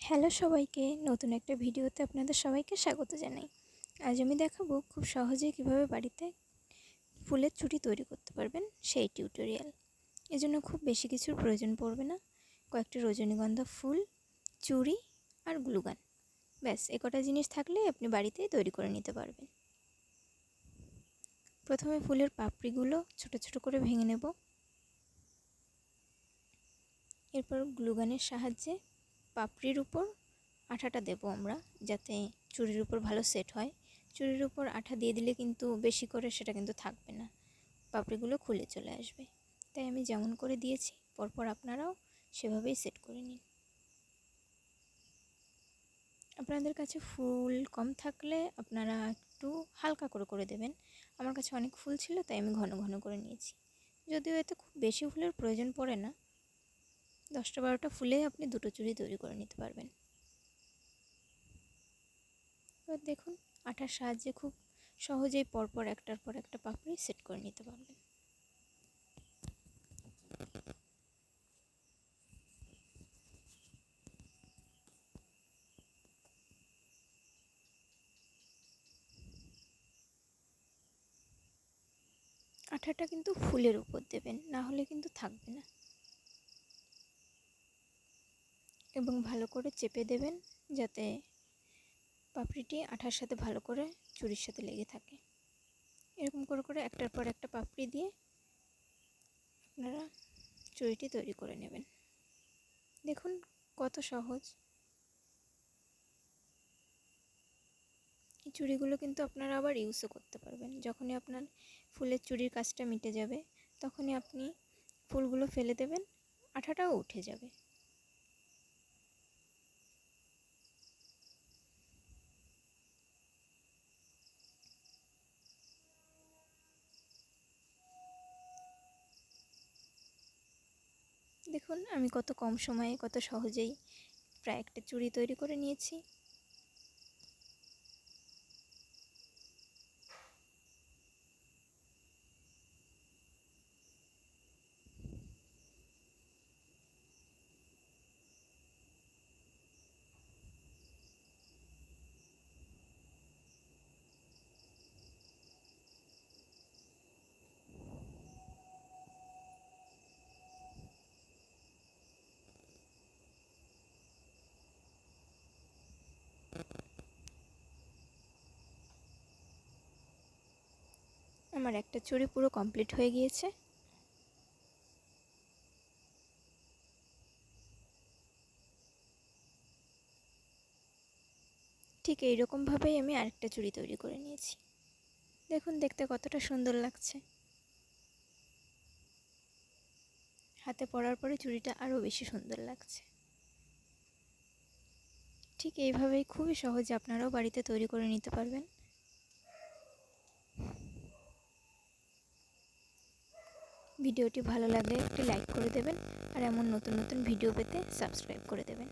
Hello সবাইকে, নতুন একটা ভিডিওতে আপনাদের সবাইকে স্বাগত জানাই। আজ আমি দেখাবো খুব সহজেই কিভাবে বাড়িতে ফুলের চুড়ি তৈরি করতে পারবেন সেই টিউটোরিয়াল। এজন্য খুব বেশি কিছুর প্রয়োজন পড়বে না। কয়েকটি রজনীগন্ধা ফুল, চুড়ি আর গ্লুগান, ব্যাস এ কটা জিনিস থাকলেই আপনি বাড়িতেই তৈরি করে নিতে পারবেন। প্রথমে ফুলের পাপড়িগুলো ছোট ছোট করে ভেঙে নেব। এরপর গ্লুগানের সাহায্যে পাপড়ির উপর আঠাটা দেব আমরা, যাতে চুড়ির উপর ভালো সেট হয়। চুড়ির উপর আঠা দিয়ে দিলে কিন্তু বেশি করে সেটা কিন্তু থাকবে না, পাপড়িগুলো খুলে চলে আসবে। তাই আমি যেমন করে দিয়েছি পরপর আপনারাও সেভাবেই সেট করে নিন। আপনাদের কাছে ফুল কম থাকলে আপনারা একটু হালকা করে করে দেবেন। আমার কাছে অনেক ফুল ছিল তাই আমি ঘন ঘন করে নিয়েছি। যদিও এতে খুব বেশি ফুলের প্রয়োজন পড়ে না, 10-12টা ফুলে আপনি দুটো চুড়ি তৈরি করে নিতে পারবেন। এবার দেখুন, আঠার সাহায্যে খুব সহজেই পরপর একটার পর একটা পাপড়ি সেট করে নিতে পারবেন। আঠাটা কিন্তু ফুলের উপর দেবেন, না হলে কিন্তু থাকবে না। এবং ভালো করে চেপে দেবেন যাতে পাপড়িটি আঠার সাথে ভালো করে চুড়ির সাথে লেগে থাকে। এরকম করে করে একটার পর একটা পাপড়ি দিয়ে আপনারা চুড়িটি তৈরি করে নেবেন। দেখুন কত সহজ। এই চুড়িগুলো কিন্তু আপনারা আবার ইউজও করতে পারবেন। যখনই আপনার ফুলের চুড়ির কাজটা মিটে যাবে তখনই আপনি ফুলগুলো ফেলে দেবেন, আঠাটাও উঠে যাবে। দেখুন আমি কত কম সময়ে কত সহজেই প্রায় একটা চুড়ি তৈরি করে নিয়েছি। আমার একটা চুড়ি পুরো কমপ্লিট হয়ে গিয়েছে। ঠিক এইরকমভাবেই আমি আরেকটা চুড়ি তৈরি করে নিয়েছি। দেখুন দেখতে কতটা সুন্দর লাগছে। হাতে পরার পরে চুড়িটা আরও বেশি সুন্দর লাগছে। ঠিক এইভাবেই খুবই সহজে আপনারাও বাড়িতে তৈরি করে নিতে পারবেন। ভিডিওটি ভালো লাগলে একটি লাইক করে দেবেন আর এমন নতুন নতুন ভিডিও পেতে সাবস্ক্রাইব করে দেবেন।